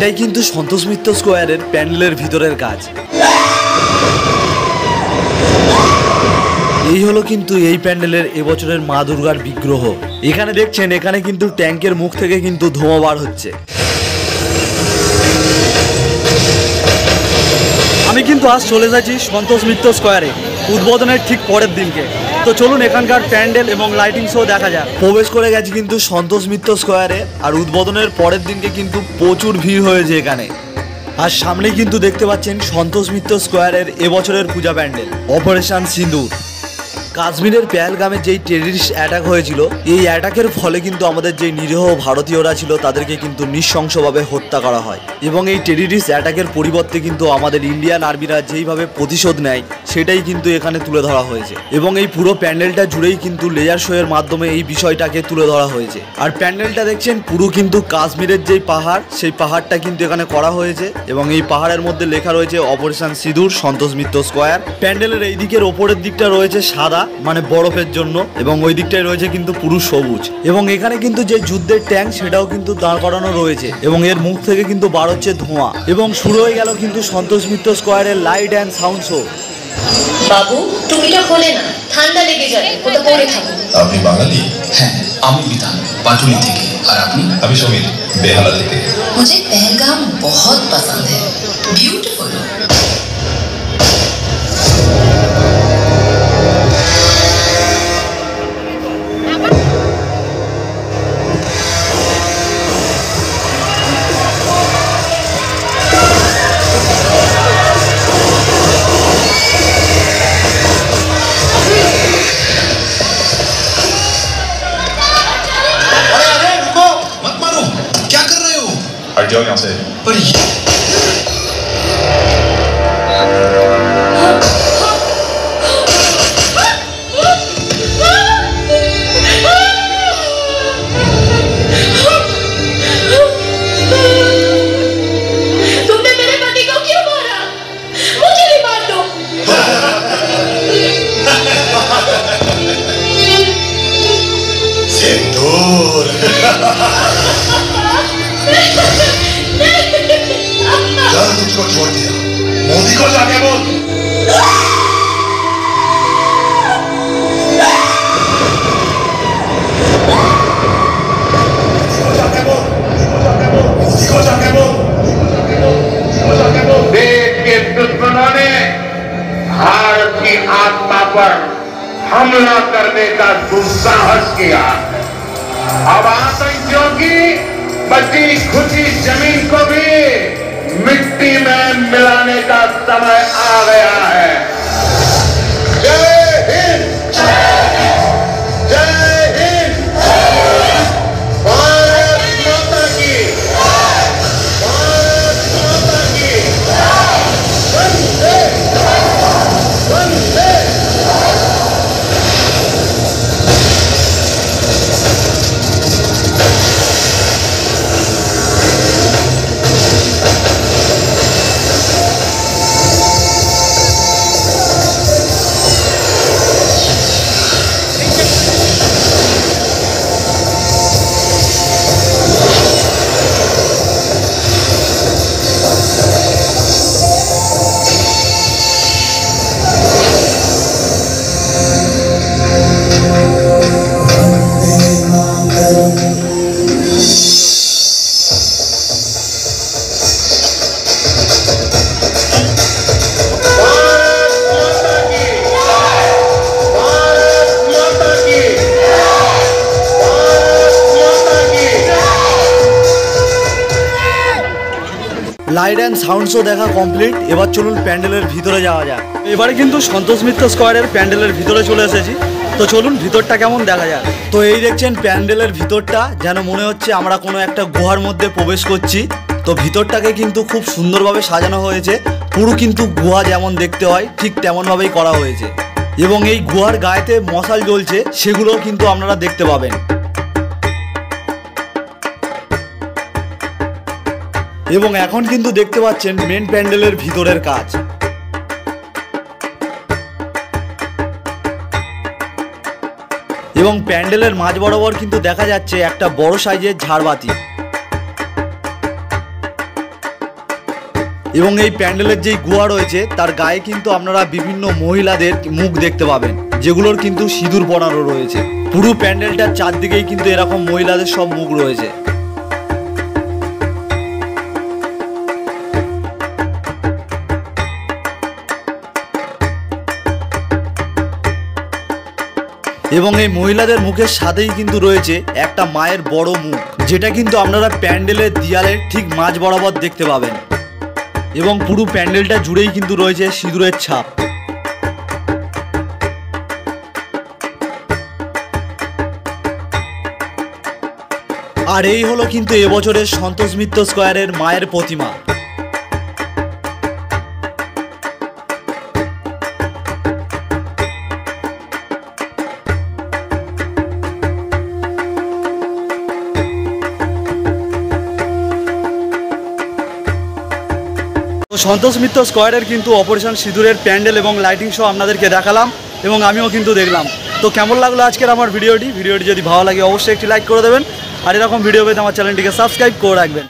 এটাই কিন্তু সন্তোষ মিত্র স্কোয়ারের প্যান্ডেলের ভিতরের কাজ। এই হলো কিন্তু এই প্যান্ডেলের এবছরের মা দুর্গার বিগ্রহ। এখানে দেখছেন, এখানে কিন্তু ট্যাঙ্কের মুখ থেকে কিন্তু ধোঁয়া বার হচ্ছে। আমি কিন্তু আজ চলে যাচ্ছি সন্তোষ মিত্র স্কোয়ারে উদ্বোধনের ঠিক পরের দিনকে। তো চলুন এখানকার প্যান্ডেল এবং লাইটিং শো দেখা যাক। প্রবেশ করে গেছি কিন্তু সন্তোষ মিত্র স্কোয়ারে, আর উদ্বোধনের পরের দিনকে কিন্তু প্রচুর ভিড় হয়েছে এখানে। আর সামনেই কিন্তু দেখতে পাচ্ছেন সন্তোষ মিত্র স্কোয়ারের এবছরের পূজা প্যান্ডেল অপারেশন সিঁদুর। কাশ্মীরের পেহেলগামে যেই টেররিস্ট অ্যাটাক হয়েছিল, এই অ্যাটাকের ফলে কিন্তু আমাদের যে নিরীহ ভারতীয়রা ছিল তাদেরকে কিন্তু নৃশংসভাবে হত্যা করা হয়, এবং এই টেররিস্ট অ্যাটাকের পরিবর্তে কিন্তু আমাদের ইন্ডিয়ান আর্মিরা যেইভাবে প্রতিশোধ নেয় সেটাই কিন্তু এখানে তুলে ধরা হয়েছে। এবং এই পুরো প্যান্ডেলটা জুড়েই কিন্তু লেজার শো এর মাধ্যমে এই বিষয়টাকে তুলে ধরা হয়েছে। আর প্যান্ডেলটা দেখছেন পুরো কিন্তু কাশ্মীরের যেই পাহাড়, সেই পাহাড়টা কিন্তু এখানে করা হয়েছে, এবং এই পাহাড়ের মধ্যে লেখা রয়েছে অপারেশন সিঁদুর সন্তোষ মিত্র স্কোয়ার। প্যান্ডেলের এই দিকের ওপরের দিকটা রয়েছে সাদা, মানে বরফের জন্য, এবং ওই দিকটায় রয়েছে কিন্তু পুরো সবুজ। এবং এখানে কিন্তু যে যুদ্ধের ট্যাঙ্ক সেটাও কিন্তু দাঁড় করানো রয়েছে, এবং এর মুখ থেকে কিন্তু বার হচ্ছে ধোঁয়া। এবং শুরু হয়ে গেল কিন্তু সন্তোষ মিত্র স্কোয়ারের লাইট অ্যান্ড সাউন্ড শো। বাবু টুপিটা খোলে না, ঠান্ডা লেগে যাবে, ওটা পরে থাকুন। আপনি বাঙালি? হ্যাঁ, আমি বিধান পাটুলি থেকে। আর আপনি? আমি সমীর, বেহালা থেকে। मुझे पहलगाम बहुत पसंद है, ब्यूटीफुल। हट जाओ यहाँ से। पर तुमने मेरे पति को क्यों मारा? मुझे भी मार दो। सिंदूर। चल मुझको छोड़ दिया, मोदी को जाके बोल। देश के दुश्मनों ने भारत की आत्मा पर हमला करने का दुस्साहस किया। अब आतंकियों की बची खुची जमीन को भी मिट्टी में मिलाने का समय आ गया है। जय हिंद, जय हिंद, भारत माता की, भारत माता की, वंदे वंदे। লাইট অ্যান্ড সাউন্ড শো দেখা কমপ্লিট। এবার চলুন প্যান্ডেলের ভিতরে যাওয়া যাক। এবারে কিন্তু সন্তোষ মিত্র স্কোয়ারের প্যান্ডেলের ভিতরে চলে এসেছি। তো চলুন ভিতরটা কেমন দেখা যায়। তো এই দেখছেন প্যান্ডেলের ভিতরটা, যেন মনে হচ্ছে আমরা কোনো একটা গুহার মধ্যে প্রবেশ করছি। তো ভিতরটাকে কিন্তু খুব সুন্দরভাবে সাজানো হয়েছে, পুরো কিন্তু গুহা যেমন দেখতে হয় ঠিক তেমনভাবেই করা হয়েছে। এবং এই গুহার গায়েতে মশাল জ্বলছে, সেগুলোও কিন্তু আপনারা দেখতে পাবেন। এবং এখন কিন্তু দেখতে পাচ্ছেন মেন প্যান্ডেলের ভিতরের কাজ। এবং প্যান্ডেলের মাঝ বরাবর কিন্তু দেখা যাচ্ছে একটা বড় সাইজের ঝাড়বাতি। এবং এই প্যান্ডেলের যেই গুহা রয়েছে তার গায়ে কিন্তু আপনারা বিভিন্ন মহিলাদের মুখ দেখতে পাবেন, যেগুলোর কিন্তু সিঁদুর পরানো রয়েছে। পুরো প্যান্ডেলটার চারদিকেই কিন্তু এরকম মহিলাদের সব মুখ রয়েছে। এবং এই মহিলাদের মুখের সাথেই কিন্তু রয়েছে একটা মায়ের বড় মুখ, যেটা কিন্তু আপনারা প্যান্ডেলের দেয়ালের ঠিক মাঝ বরাবর দেখতে পাবেন। এবং পুরো প্যান্ডেলটা জুড়েই কিন্তু রয়েছে সিঁদুরের ছাপ। আর এই হলো কিন্তু এবছরের সন্তোষ মিত্র স্কয়ারের মায়ের প্রতিমা। তো সন্তোষ মিত্র স্কয়ারের কিন্তু অপারেশন সিঁদুরের প্যান্ডেল এবং লাইটিং শো আপনাদেরকে দেখালাম এবং আমিও কিন্তু দেখলাম। তো কেমন লাগলো আজকের আমার ভিডিওটি যদি ভালো লাগে অবশ্যই একটি লাইক করে দেবেন, আর এরকম ভিডিও পেতে আমার চ্যানেলটিকে সাবস্ক্রাইব করে রাখবেন।